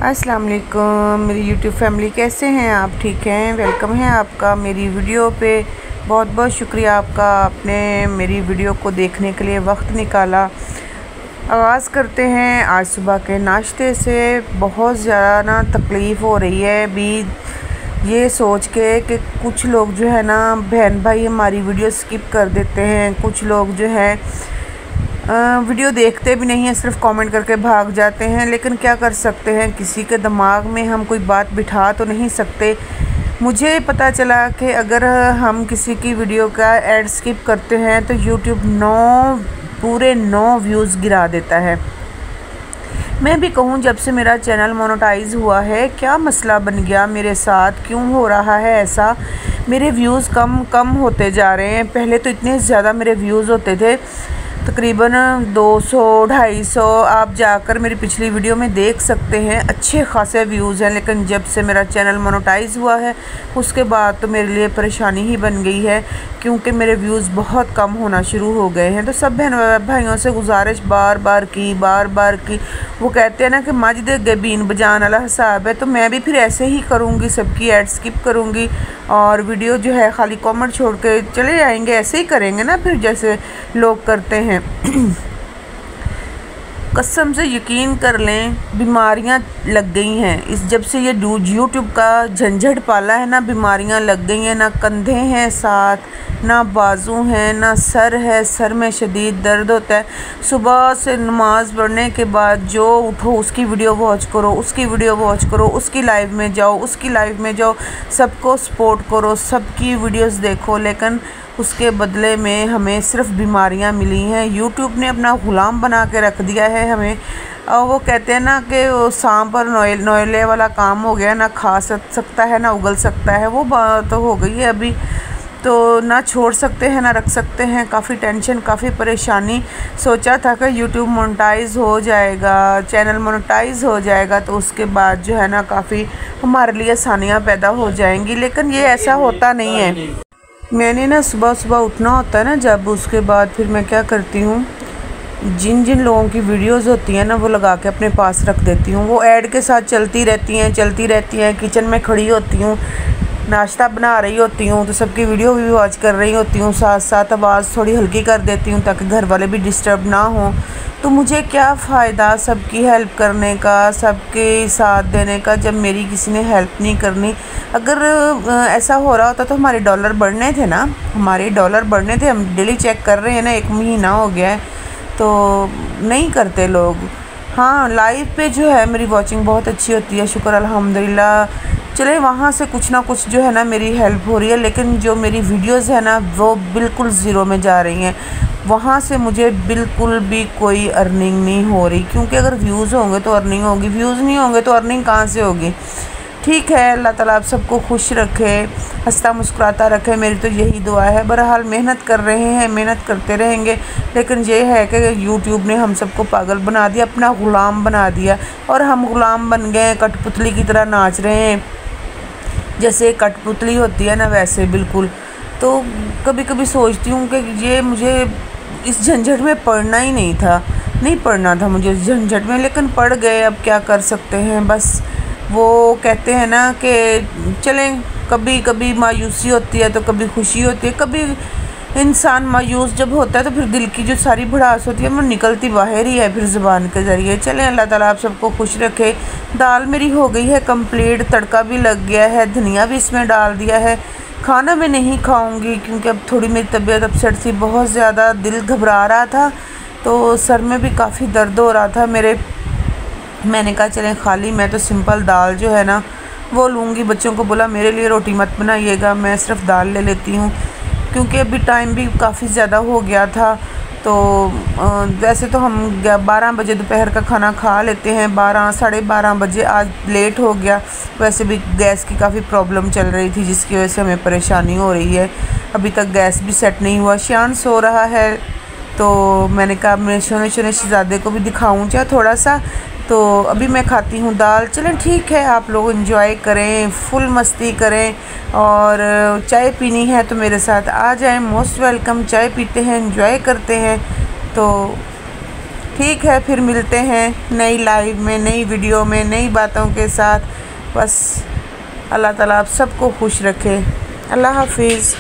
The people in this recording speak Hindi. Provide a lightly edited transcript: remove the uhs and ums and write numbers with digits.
अस्सलाम वालेकुम मेरी यूट्यूब फैमिली, कैसे हैं आप? ठीक हैं? वेलकम है आपका मेरी वीडियो पे। बहुत बहुत शुक्रिया आपका, आपने मेरी वीडियो को देखने के लिए वक्त निकाला। आगाज़ करते हैं आज सुबह के नाश्ते से। बहुत ज़्यादा ना तकलीफ़ हो रही है अभी ये सोच के कि कुछ लोग जो है ना बहन भाई हमारी वीडियो स्किप कर देते हैं, कुछ लोग जो है वीडियो देखते भी नहीं हैं, सिर्फ कमेंट करके भाग जाते हैं। लेकिन क्या कर सकते हैं, किसी के दिमाग में हम कोई बात बिठा तो नहीं सकते। मुझे पता चला कि अगर हम किसी की वीडियो का ऐड स्किप करते हैं तो यूट्यूब पूरे 9 व्यूज़ गिरा देता है। मैं भी कहूँ, जब से मेरा चैनल मोनेटाइज हुआ है क्या मसला बन गया मेरे साथ, क्यों हो रहा है ऐसा? मेरे व्यूज़ कम होते जा रहे हैं। पहले तो इतने ज़्यादा मेरे व्यूज़ होते थे, तकरीबन 200-250। आप जाकर मेरी पिछली वीडियो में देख सकते हैं, अच्छे खासे व्यूज़ हैं। लेकिन जब से मेरा चैनल मोनेटाइज हुआ है उसके बाद तो मेरे लिए परेशानी ही बन गई है, क्योंकि मेरे व्यूज़ बहुत कम होना शुरू हो गए हैं। तो सब बहन भाइयों से गुजारिश बार बार की वो कहते हैं ना कि मस्जिद अगे बीन बजान वाला हिसाब है। तो मैं भी फिर ऐसे ही करूँगी, सबकी ऐड स्किप करूँगी और वीडियो जो है खाली कमेंट छोड़ के चले जाएंगे। ऐसे ही करेंगे ना फिर, जैसे लोग करते हैं। कसम से यकीन कर लें, बीमारियां लग गई हैं इस जब से ये यूट्यूब का झंझट पाला है ना। बीमारियां लग गई हैं, ना कंधे हैं साथ, ना बाजू हैं, ना सर है। सर में शदीद दर्द होता है। सुबह से नमाज पढ़ने के बाद जो उठो उसकी वीडियो वॉच करो, उसकी वीडियो वॉच करो, उसकी लाइव में जाओ, सबको सपोर्ट करो, सबकी वीडियोस देखो। लेकिन उसके बदले में हमें सिर्फ बीमारियां मिली हैं। यूट्यूब ने अपना ग़ुलाम बना के रख दिया है हमें। और वो कहते हैं ना कि वो सांप और नोयले वाला काम हो गया, ना खा सकता है ना उगल सकता है। वो बात तो हो गई है अभी, तो ना छोड़ सकते हैं ना रख सकते हैं। काफ़ी टेंशन, काफ़ी परेशानी। सोचा था कि यूट्यूब मोनेटाइज हो जाएगा, चैनल मोनेटाइज हो जाएगा तो उसके बाद जो है ना काफ़ी हमारे लिए आसानियाँ पैदा हो जाएंगी। लेकिन ये ऐसा होता नहीं है। मैंने ना सुबह उठना होता है ना जब, उसके बाद फिर मैं क्या करती हूँ, जिन लोगों की वीडियोस होती हैं ना वो लगा के अपने पास रख देती हूँ। वो ऐड के साथ चलती रहती हैं। किचन में खड़ी होती हूँ, नाश्ता बना रही होती हूँ तो सबकी वीडियो भी वॉच कर रही होती हूँ। साथ साथ आवाज़ थोड़ी हल्की कर देती हूँ ताकि घर वाले भी डिस्टर्ब ना हो। तो मुझे क्या फ़ायदा सबकी हेल्प करने का, सबके साथ देने का, जब मेरी किसी ने हेल्प नहीं करनी। अगर ऐसा हो रहा होता तो हमारे डॉलर बढ़ने थे ना, हम डेली चेक कर रहे हैं ना, 1 महीना हो गया है तो नहीं करते लोग। हाँ, लाइव पे जो है मेरी वॉचिंग बहुत अच्छी होती है, शुक्र अल्हम्दुलिल्लाह। चले वहाँ से कुछ ना कुछ जो है ना मेरी हेल्प हो रही है। लेकिन जो मेरी वीडियोस है ना वो बिल्कुल ज़ीरो में जा रही हैं। वहाँ से मुझे बिल्कुल भी कोई अर्निंग नहीं हो रही, क्योंकि अगर व्यूज़ होंगे तो अर्निंग होगी, व्यूज़ नहीं होंगे तो अर्निंग कहाँ से होगी? ठीक है, अल्लाह ताला आप सबको खुश रखे, हंसता मुस्कुराता रखे, मेरी तो यही दुआ है। बहरहाल मेहनत कर रहे हैं, मेहनत करते रहेंगे। लेकिन ये है कि यूट्यूब ने हम सबको पागल बना दिया, अपना ग़ुलाम बना दिया और हम ग़ुलाम बन गए, कठपुतली की तरह नाच रहे हैं। जैसे कठपुतली होती है ना वैसे बिल्कुल। तो कभी कभी सोचती हूँ कि ये मुझे इस झंझट में पड़ना ही नहीं पड़ना था मुझे इस झंझट में, लेकिन पड़ गए। अब क्या कर सकते हैं, बस वो कहते हैं ना कि चलें, कभी कभी मायूसी होती है तो कभी खुशी होती है। कभी इंसान मायूस जब होता है तो फिर दिल की जो सारी भड़ास होती है वो निकलती बाहर ही है फिर ज़ुबान के ज़रिए। चलें, अल्लाह ताला आप सबको खुश रखे। दाल मेरी हो गई है कंप्लीट, तड़का भी लग गया है, धनिया भी इसमें डाल दिया है। खाना मैं नहीं खाऊंगी क्योंकि अब थोड़ी मेरी तबीयत अपसेट थी, बहुत ज़्यादा दिल घबरा रहा था, तो सर में भी काफ़ी दर्द हो रहा था मेरे। मैंने कहा चलें खाली मैं तो सिंपल दाल जो है ना वो लूँगी। बच्चों को बोला मेरे लिए रोटी मत बनाइएगा, मैं सिर्फ दाल ले लेती हूँ, क्योंकि अभी टाइम भी काफ़ी ज़्यादा हो गया था। तो वैसे तो हम 12 बजे दोपहर का खाना खा लेते हैं, 12 साढ़े 12 बजे। आज लेट हो गया, वैसे भी गैस की काफ़ी प्रॉब्लम चल रही थी जिसकी वजह से हमें परेशानी हो रही है। अभी तक गैस भी सेट नहीं हुआ। शान सो रहा है तो मैंने कहा मैं सोने शहज़ादे को भी दिखाऊँ चाहे थोड़ा सा। तो अभी मैं खाती हूँ दाल। चलें ठीक है, आप लोग एंजॉय करें, फुल मस्ती करें, और चाय पीनी है तो मेरे साथ आ जाएं, मोस्ट वेलकम। चाय पीते हैं, एंजॉय करते हैं। तो ठीक है, फिर मिलते हैं नई लाइव में, नई वीडियो में, नई बातों के साथ। बस अल्लाह ताला आप सबको खुश रखे। अल्लाह हाफिज़।